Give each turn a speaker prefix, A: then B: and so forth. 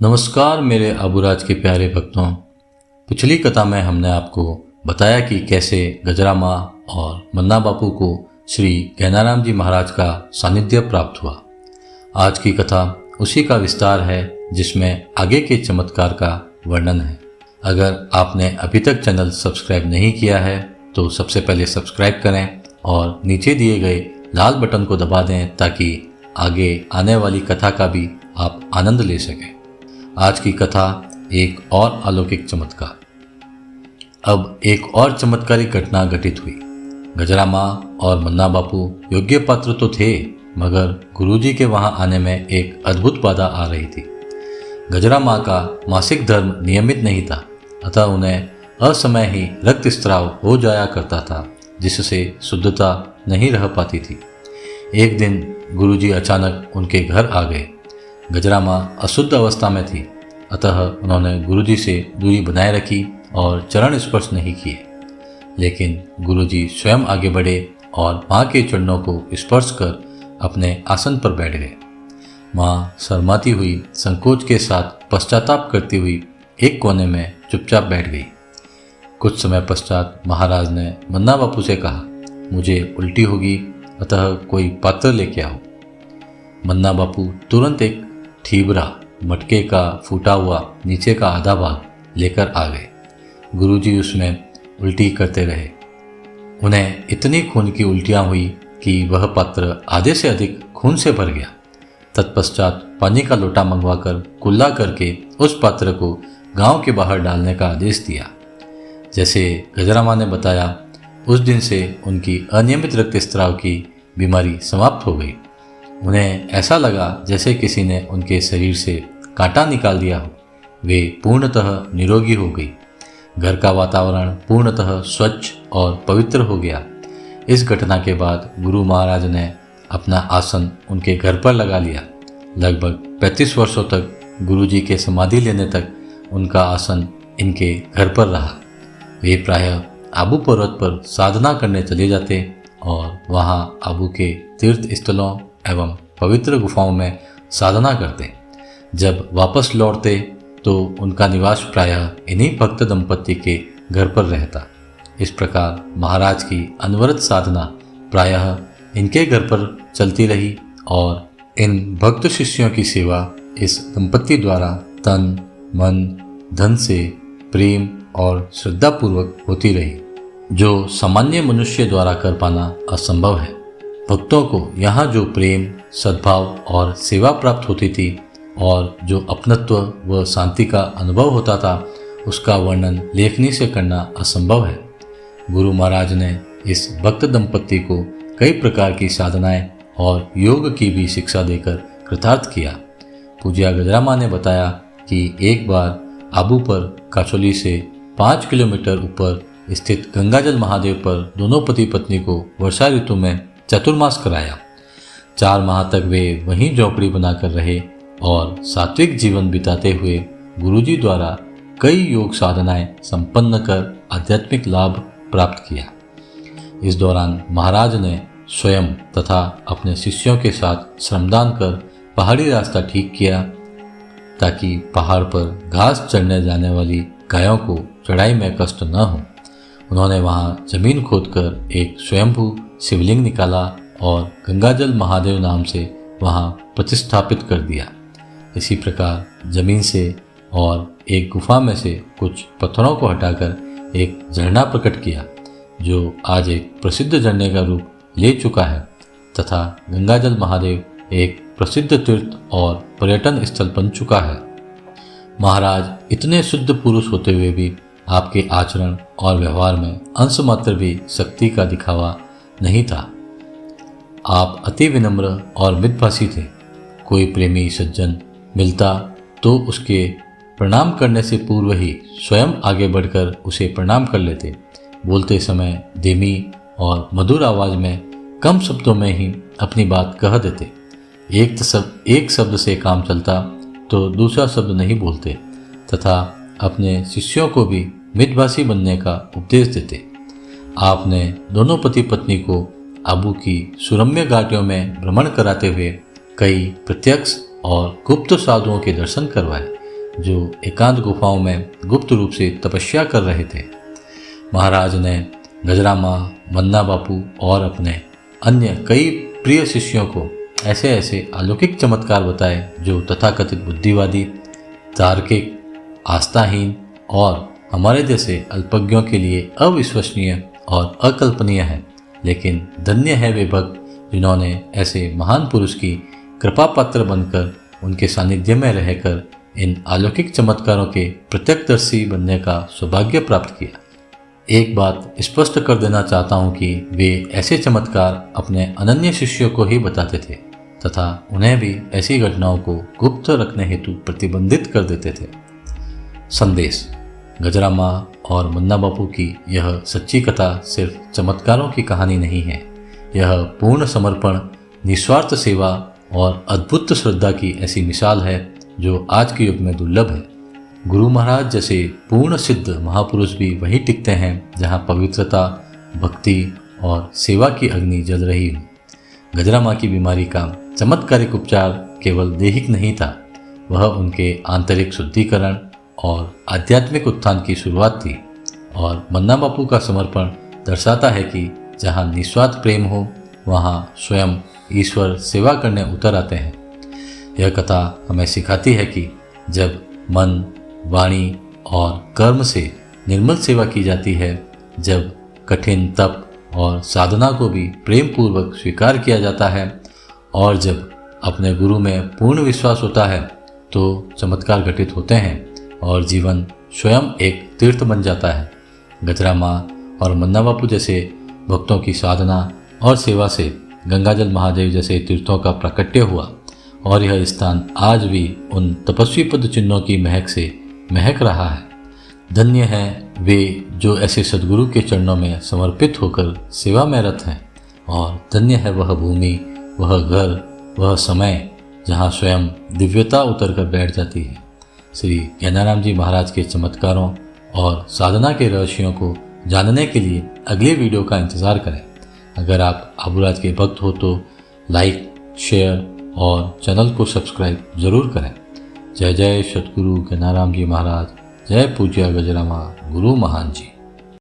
A: नमस्कार मेरे अबुराज के प्यारे भक्तों। पिछली कथा में हमने आपको बताया कि कैसे गजरा माँ और मन्ना बापू को श्री गहनाराम जी महाराज का सानिध्य प्राप्त हुआ। आज की कथा उसी का विस्तार है जिसमें आगे के चमत्कार का वर्णन है। अगर आपने अभी तक चैनल सब्सक्राइब नहीं किया है तो सबसे पहले सब्सक्राइब करें और नीचे दिए गए लाल बटन को दबा दें ताकि आगे आने वाली कथा का भी आप आनंद ले सकें। आज की कथा एक और अलौकिक चमत्कार। अब एक और चमत्कारी घटना घटित हुई। गजरा माँ और मन्ना बापू योग्य पात्र तो थे, मगर गुरुजी के वहां आने में एक अद्भुत बाधा आ रही थी। गजरा माँ का मासिक धर्म नियमित नहीं था, अतः उन्हें असमय ही रक्तस्राव हो जाया करता था, जिससे शुद्धता नहीं रह पाती थी। एक दिन गुरुजी अचानक उनके घर आ गए। गजरा माँ अशुद्ध अवस्था में थी, अतः उन्होंने गुरुजी से दूरी बनाए रखी और चरण स्पर्श नहीं किए। लेकिन गुरुजी स्वयं आगे बढ़े और माँ के चरणों को स्पर्श कर अपने आसन पर बैठ गए। माँ शर्माती हुई संकोच के साथ पश्चाताप करती हुई एक कोने में चुपचाप बैठ गई। कुछ समय पश्चात महाराज ने मन्ना बापू से कहा, मुझे उल्टी होगी, अतः कोई पात्र लेके आओ। मन्ना बापू तुरंत एक ठीबरा मटके का फूटा हुआ नीचे का आधा भाग लेकर आ गए। गुरुजी उसमें उल्टी करते रहे। उन्हें इतनी खून की उल्टियाँ हुई कि वह पात्र आधे से अधिक खून से भर गया। तत्पश्चात पानी का लोटा मंगवाकर कुल्ला करके उस पात्र को गांव के बाहर डालने का आदेश दिया। जैसे गजरा माँ ने बताया, उस दिन से उनकी अनियमित रक्तस्राव की बीमारी समाप्त हो गई। उन्हें ऐसा लगा जैसे किसी ने उनके शरीर से कांटा निकाल दिया हो। वे पूर्णतः निरोगी हो गई। घर का वातावरण पूर्णतः स्वच्छ और पवित्र हो गया। इस घटना के बाद गुरु महाराज ने अपना आसन उनके घर पर लगा लिया। लगभग 35 वर्षों तक गुरुजी के समाधि लेने तक उनका आसन इनके घर पर रहा। वे प्रायः आबू पर्वत पर साधना करने चले जाते और वहाँ आबू के तीर्थ स्थलों एवं पवित्र गुफाओं में साधना करते। जब वापस लौटते तो उनका निवास प्रायः इन्हीं भक्त दंपति के घर पर रहता। इस प्रकार महाराज की अनवरत साधना प्रायः इनके घर पर चलती रही और इन भक्त शिष्यों की सेवा इस दंपति द्वारा तन मन धन से प्रेम और श्रद्धापूर्वक होती रही, जो सामान्य मनुष्य द्वारा कर पाना असंभव है। भक्तों को यहाँ जो प्रेम, सद्भाव और सेवा प्राप्त होती थी और जो अपनत्व व शांति का अनुभव होता था, उसका वर्णन लेखनी से करना असंभव है। गुरु महाराज ने इस भक्त दंपति को कई प्रकार की साधनाएं और योग की भी शिक्षा देकर कृतार्थ किया। पूज्या गजरा माँ ने बताया कि एक बार आबू पर काचोली से 5 किलोमीटर ऊपर स्थित गंगाजल महादेव पर दोनों पति पत्नी को वर्षा ऋतु में चतुर्मास कराया। 4 माह तक वे वहीं झोपड़ी बनाकर रहे और सात्विक जीवन बिताते हुए गुरुजी द्वारा कई योग साधनाएं संपन्न कर आध्यात्मिक लाभ प्राप्त किया। इस दौरान महाराज ने स्वयं तथा अपने शिष्यों के साथ श्रमदान कर पहाड़ी रास्ता ठीक किया, ताकि पहाड़ पर घास चढ़ने जाने वाली गायों को चढ़ाई में कष्ट न हो। उन्होंने वहां जमीन खोदकर एक स्वयंभू शिवलिंग निकाला और गंगाजल महादेव नाम से वहां प्रतिष्ठापित कर दिया। इसी प्रकार जमीन से और एक गुफा में से कुछ पत्थरों को हटाकर एक झरना प्रकट किया, जो आज एक प्रसिद्ध झरने का रूप ले चुका है तथा गंगाजल महादेव एक प्रसिद्ध तीर्थ और पर्यटन स्थल बन चुका है। महाराज इतने शुद्ध पुरुष होते हुए भी आपके आचरण और व्यवहार में अंश मात्र भी शक्ति का दिखावा नहीं था। आप अति विनम्र और मितभाषी थे। कोई प्रेमी सज्जन मिलता तो उसके प्रणाम करने से पूर्व ही स्वयं आगे बढ़कर उसे प्रणाम कर लेते। बोलते समय धीमी और मधुर आवाज में कम शब्दों में ही अपनी बात कह देते। एक शब्द से काम चलता तो दूसरा शब्द नहीं बोलते तथा अपने शिष्यों को भी मितभाषी बनने का उपदेश देते। आपने दोनों पति पत्नी को आबू की सुरम्य घाटियों में भ्रमण कराते हुए कई प्रत्यक्ष और गुप्त साधुओं के दर्शन करवाए, जो एकांत गुफाओं में गुप्त रूप से तपस्या कर रहे थे। महाराज ने गजरामा, मन्ना बापू और अपने अन्य कई प्रिय शिष्यों को ऐसे ऐसे अलौकिक चमत्कार बताए जो तथाकथित बुद्धिवादी, तार्किक, आस्थाहीन और हमारे जैसे अल्पज्ञों के लिए अविश्वसनीय और अकल्पनीय है। लेकिन धन्य है वे भक्त जिन्होंने ऐसे महान पुरुष की कृपा पात्र बनकर उनके सानिध्य में रहकर इन अलौकिक चमत्कारों के प्रत्यक्षदर्शी बनने का सौभाग्य प्राप्त किया। एक बात स्पष्ट कर देना चाहता हूँ कि वे ऐसे चमत्कार अपने अनन्य शिष्यों को ही बताते थे तथा उन्हें भी ऐसी घटनाओं को गुप्त रखने हेतु प्रतिबंधित कर देते थे। संदेश: गजरामा और मन्ना बापू की यह सच्ची कथा सिर्फ चमत्कारों की कहानी नहीं है। यह पूर्ण समर्पण, निस्वार्थ सेवा और अद्भुत श्रद्धा की ऐसी मिसाल है जो आज के युग में दुर्लभ है। गुरु महाराज जैसे पूर्ण सिद्ध महापुरुष भी वहीं टिकते हैं जहां पवित्रता, भक्ति और सेवा की अग्नि जल रही हो। गजरामा की बीमारी का चमत्कारिक उपचार केवल दैहिक नहीं था, वह उनके आंतरिक शुद्धिकरण और आध्यात्मिक उत्थान की शुरुआत थी। और मन्ना बापू का समर्पण दर्शाता है कि जहाँ निस्वार्थ प्रेम हो वहाँ स्वयं ईश्वर सेवा करने उतर आते हैं। यह कथा हमें सिखाती है कि जब मन, वाणी और कर्म से निर्मल सेवा की जाती है, जब कठिन तप और साधना को भी प्रेम पूर्वक स्वीकार किया जाता है और जब अपने गुरु में पूर्ण विश्वास होता है तो चमत्कार घटित होते हैं और जीवन स्वयं एक तीर्थ बन जाता है। गजरामा और मन्ना बापू जैसे भक्तों की साधना और सेवा से गंगाजल महादेव जैसे तीर्थों का प्राकट्य हुआ और यह स्थान आज भी उन तपस्वी पद चिन्हों की महक से महक रहा है। धन्य हैं वे जो ऐसे सद्गुरु के चरणों में समर्पित होकर सेवा में रत हैं और धन्य है वह भूमि, वह घर, वह समय जहाँ स्वयं दिव्यता उतर कर बैठ जाती है। श्री ज्ञानाराम जी महाराज के चमत्कारों और साधना के रहस्यों को जानने के लिए अगले वीडियो का इंतज़ार करें। अगर आप आबूराज के भक्त हो तो लाइक, शेयर और चैनल को सब्सक्राइब ज़रूर करें। जय जय सतगुरु ज्ञानाराम जी महाराज, जय पूज्य गजरामा गुरु महान जी।